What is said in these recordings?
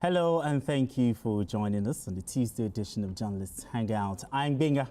Hello and thank you for joining us on the Tuesday edition of Journalists Hangout. I'm Benga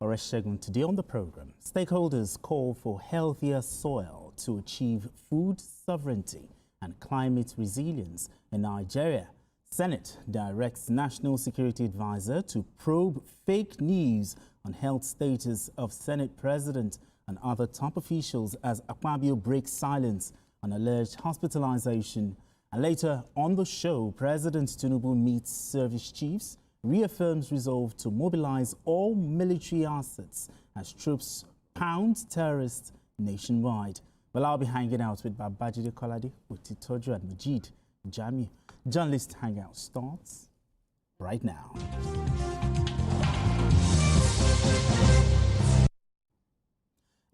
Oreshegun. Today on the program, stakeholders call for healthier soil to achieve food sovereignty and climate resilience in Nigeria. Senate directs National Security Advisor to probe fake news on health status of Senate President and other top officials as Akpabio breaks silence on alleged hospitalization. And later on the show, President Tinubu meets service chiefs, reaffirms resolve to mobilize all military assets as troops pound terrorists nationwide. Well, I'll be hanging out with Babajide Kolade, Utitojo and Majid Jami. Journalist Hangout starts right now.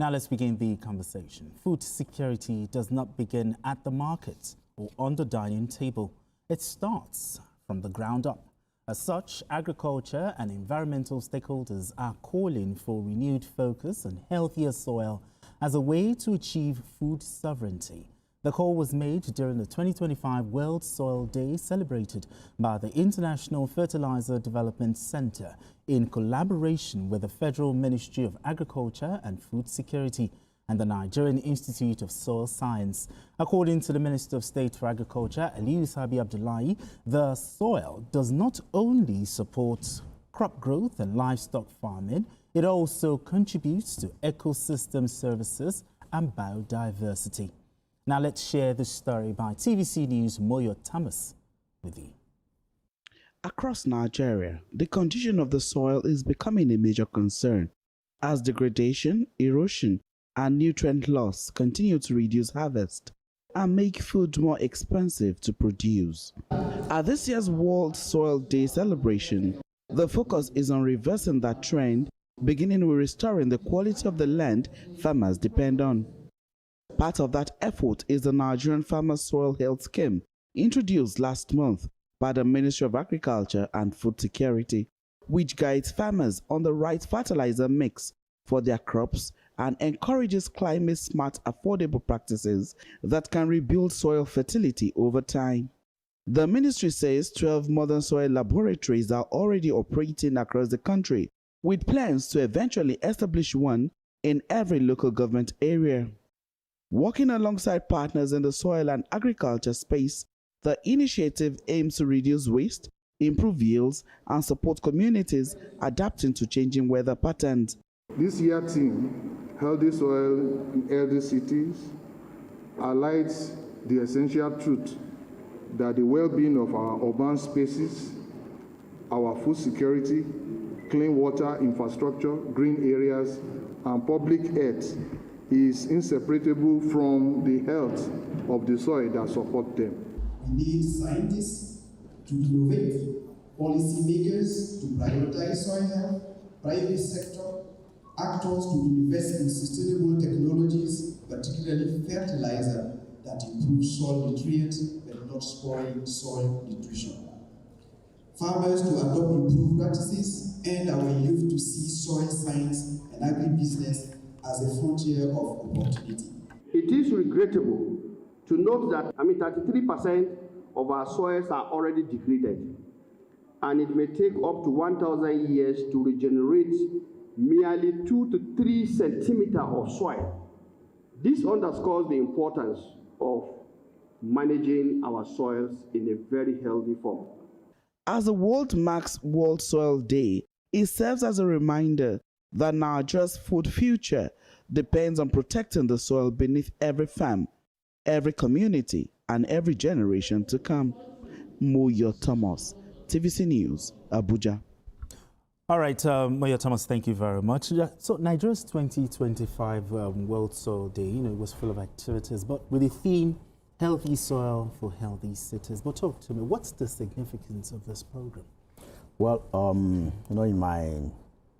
Now let's begin the conversation. Food security does not begin at the market or on the dining table. It starts from the ground up. As such, agriculture and environmental stakeholders are calling for renewed focus on healthier soil as a way to achieve food sovereignty. The call was made during the 2025 World Soil Day celebrated by the International Fertiliser Development Centre in collaboration with the Federal Ministry of Agriculture and Food Security and the Nigerian Institute of Soil Science. According to the Minister of State for Agriculture, Aliyu Sabi Abdullahi, the soil does not only support crop growth and livestock farming, it also contributes to ecosystem services and biodiversity. Now let's share this story by TVC News' Moyo Thomas with you. Across Nigeria, the condition of the soil is becoming a major concern as degradation, erosion, and nutrient loss continue to reduce harvest and make food more expensive to produce. At this year's World Soil Day celebration, the focus is on reversing that trend, beginning with restoring the quality of the land farmers depend on. Part of that effort is the Nigerian Farmer Soil Health Scheme, introduced last month by the Ministry of Agriculture and Food Security, which guides farmers on the right fertilizer mix for their crops and encourages climate-smart, affordable practices that can rebuild soil fertility over time. The ministry says 12 modern soil laboratories are already operating across the country, with plans to eventually establish one in every local government area. Working alongside partners in the soil and agriculture space, the initiative aims to reduce waste, improve yields, and support communities adapting to changing weather patterns. This year theme, Healthy Soil in Healthy Cities, highlights the essential truth that the well-being of our urban spaces, our food security, clean water infrastructure, green areas, and public health is inseparable from the health of the soil that support them. We need scientists to innovate, policymakers to prioritize soil health, private sector actors to invest in sustainable technologies, particularly fertilizer that improve soil nutrients but not spoil soil nutrition. Farmers to adopt improved practices and our youth to see soil science and agribusiness as a frontier of opportunity. It is regrettable to note that 33% of our soils are already degraded, and it may take up to 1,000 years to regenerate merely 2 to 3 centimeters of soil. This underscores the importance of managing our soils in a very healthy form. As the world marks World Soil Day, it serves as a reminder that Nigeria's food future depends on protecting the soil beneath every farm, every community, and every generation to come. Moyo Thomas, TVC News, Abuja. All right, Moyo Thomas, thank you very much. So Nigeria's 2025 World Soil Day, it was full of activities, but with the theme, Healthy Soil for Healthy Cities. But talk to me, what's the significance of this program? Well, in my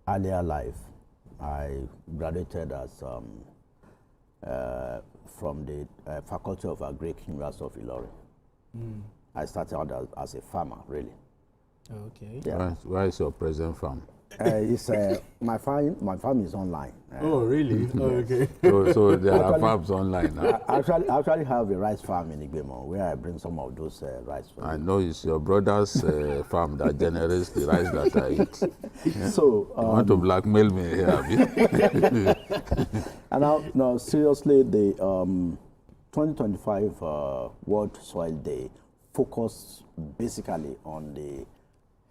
earlier life, I graduated as from the Faculty of Agric, University of Ilorin. I started out as a farmer, really. Okay. Yeah. Where is your present farm? It's my farm is online. Oh, really? Oh, okay. So there are farms online now. I actually have a rice farm in Igbemo where I bring some of those rice. I know it's your brother's farm that generates the rice that I eat. Yeah? So you want to blackmail me here, have you? And now, seriously, the 2025 World Soil Day focused basically on the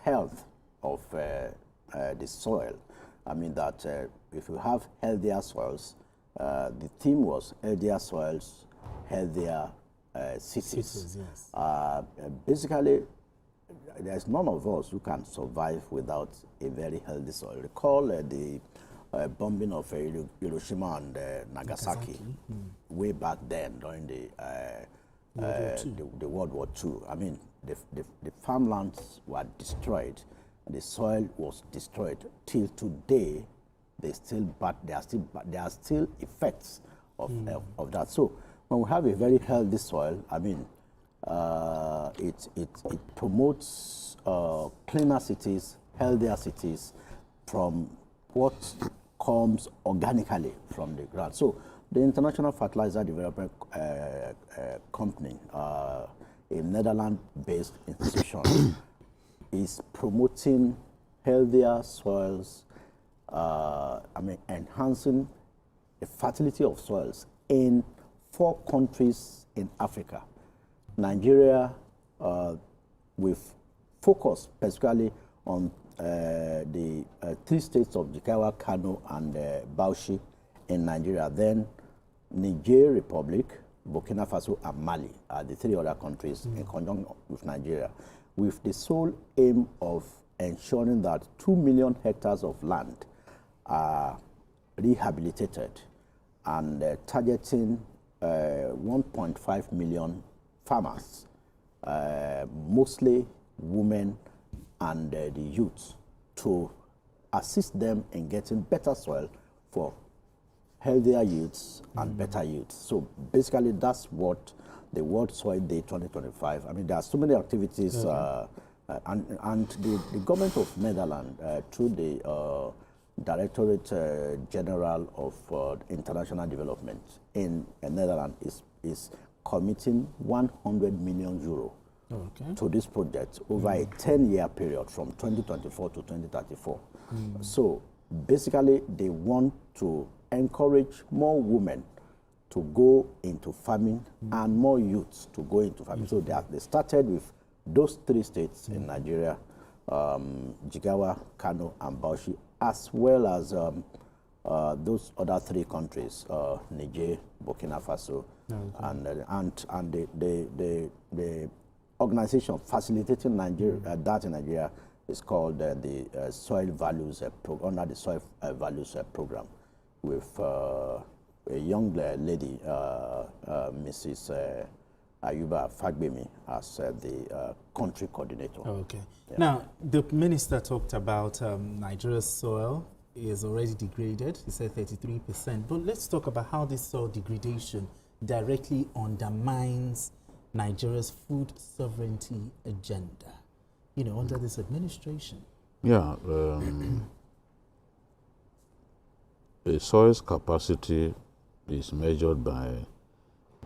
health of the soil. I mean that if you have healthier soils, the theme was healthier soils, healthier cities. Yes. Basically, there's none of us who can survive without a very healthy soil. Recall the bombing of Hiroshima and Nagasaki way back then during the World War II. I mean, the farmlands were destroyed, the soil was destroyed. Till today, there are still effects of that. So when we have a very healthy soil, I mean, it promotes cleaner cities, healthier cities from what comes organically from the ground. So the International Fertiliser Development Company, a Netherlands-based institution, is promoting healthier soils, enhancing the fertility of soils in 4 countries in Africa. Nigeria, we've focused specifically on the 3 states of Jigawa, Kano, and Bauchi in Nigeria. Then Niger Republic, Burkina Faso, and Mali are the 3 other countries in conjunction with Nigeria, with the sole aim of ensuring that 2 million hectares of land are rehabilitated and targeting 1.5 million farmers, mostly women and the youth, to assist them in getting better soil for healthier youths and better youths. So basically that's what the World Soil Day 2025, I mean, there are so many activities, and the government of Netherlands, through the Directorate General of International Development in Netherlands, is committing 100 million euro to this project over a 10-year period from 2024 to 2034. So basically, they want to encourage more women to go into farming and more youths to go into farming. So they started with those 3 states in Nigeria, Jigawa, Kano, and Bauchi, as well as those other 3 countries, Niger, Burkina Faso, and the organization facilitating Nigeria, that in Nigeria is called the Soil Values under the Soil Values Program, with a young lady, Mrs. Ayuba Fagbemi, as the country coordinator. Okay. Yeah. Now, the minister talked about Nigeria's soil is already degraded. He said 33%. But let's talk about how this soil degradation directly undermines Nigeria's food sovereignty agenda, under this administration. Yeah. A soil's capacity is measured by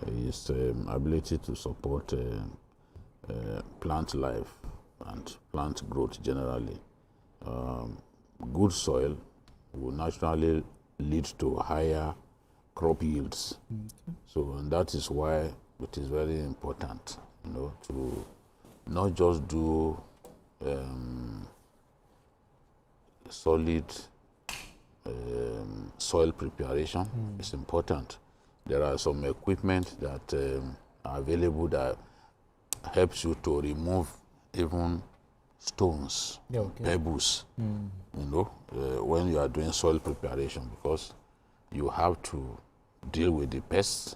its ability to support plant life and plant growth generally. Good soil will naturally lead to higher crop yields. So, and that is why it is very important, to not just do solid soil preparation. It's important. There are some equipment that are available that helps you to remove even stones, pebbles, when you are doing soil preparation, because you have to deal with the pests.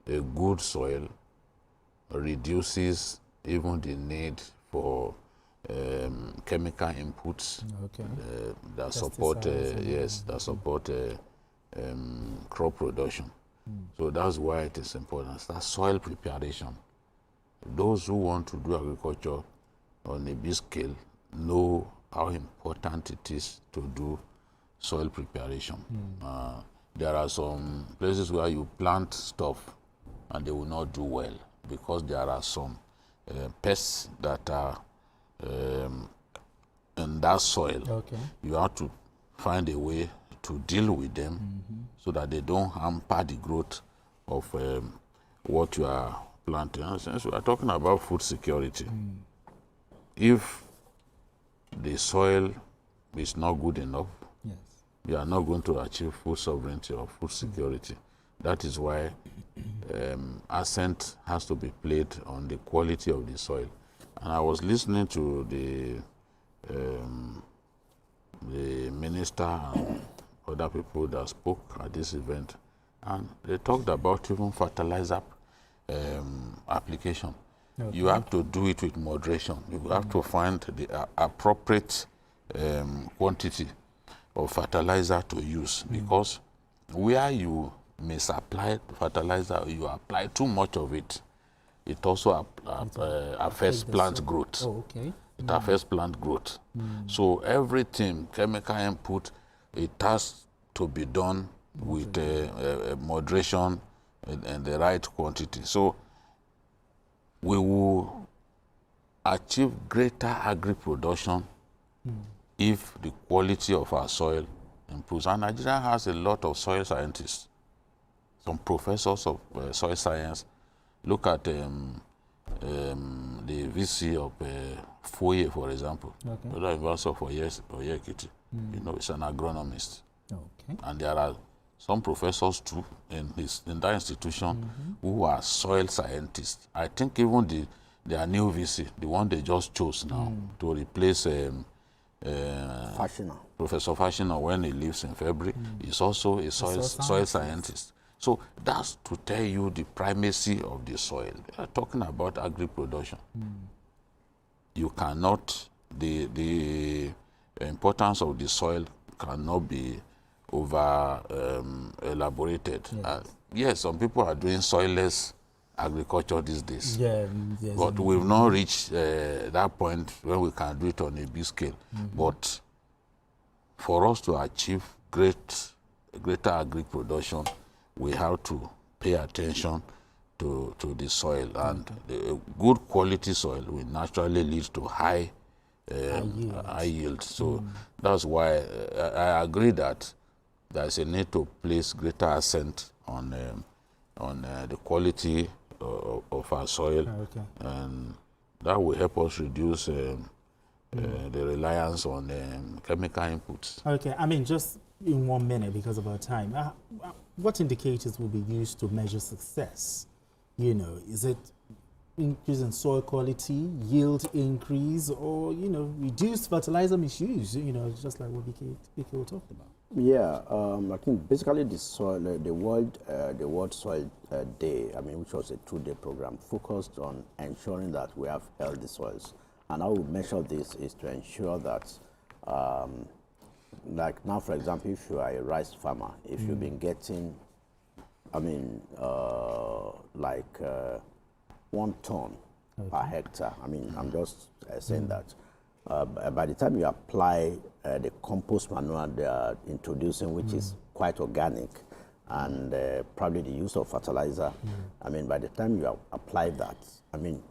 A good soil reduces even the need for chemical inputs that support crop production. So that's why it is important. That's soil preparation. Those who want to do agriculture on a big scale know how important it is to do soil preparation. There are some places where you plant stuff and they will not do well because there are some pests that are in that soil. Okay. You have to find a way to deal with them so that they don't hamper the growth of what you are planting. And since we are talking about food security, if the soil is not good enough, Yes. you are not going to achieve food sovereignty or food security. That is why accent has to be played on the quality of the soil. And I was listening to the minister and other people that spoke at this event, and they talked about even fertilizer application. Okay. You have to do it with moderation. You have to find the appropriate quantity of fertilizer to use, because where you misapply fertilizer, you apply too much of it, it also affects plant growth. Oh, okay. It affects plant growth. So everything, chemical input, it has to be done with moderation and the right quantity. So we will achieve greater agri-production if the quality of our soil improves. And Nigeria has a lot of soil scientists, some professors of soil science. Look at the VC of Foye, for example. Okay. The University of Oyekiti. You know, he's an agronomist. Okay. And there are some professors too in that institution who are soil scientists. I think even their new VC, the one they just chose now to replace Professor Fashina when he leaves in February, is also a soil scientist. So that's to tell you the primacy of the soil. We are talking about agri-production. You cannot, the importance of the soil cannot be over elaborated. Yes, some people are doing soilless agriculture these days. Yeah, yes, but we've not reached that point where we can do it on a big scale. But for us to achieve greater agri-production, we have to pay attention to the soil, and the good quality soil will naturally lead to high yield. So that's why I agree that there's a need to place greater accent on the quality of our soil, and that will help us reduce the reliance on chemical inputs. Okay, I mean, just in 1 minute because of our time, what indicators will be used to measure success? You know, is it increase in soil quality, yield increase, or, you know, reduced fertilizer misuse, you know, just like what BK talked about? Yeah, I think basically the soil, the World Soil Day, I mean, which was a 2-day program, focused on ensuring that we have healthy soils. And how we measure this is to ensure that, like now, for example, if you are a rice farmer, if you've been getting, I mean, 1 ton per hectare, I mean, I'm just saying that. By the time you apply the compost manure they are introducing, which is quite organic, and probably the use of fertilizer, I mean, by the time you apply that, I mean,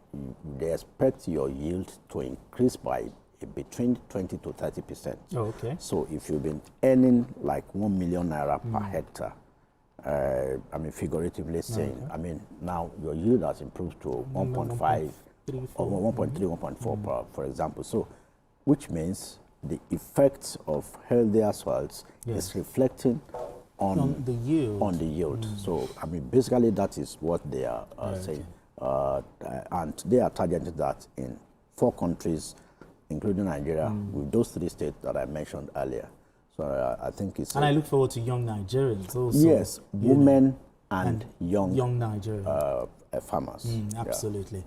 they expect your yield to increase by between 20 to 30%. Oh, okay. So if you've been earning like 1 million naira per hectare, I mean, figuratively saying, I mean, now your yield has improved to 1.5 or 1.3, 1.4, for example. So, which means the effect of healthier soils is reflecting on the yield. So, I mean, basically that is what they are saying. And they are targeting that in 4 countries, including Nigeria, with those 3 states that I mentioned earlier. So I think it's... And I look forward to young Nigerians also. Yes, women and young Nigerians. farmers. Absolutely.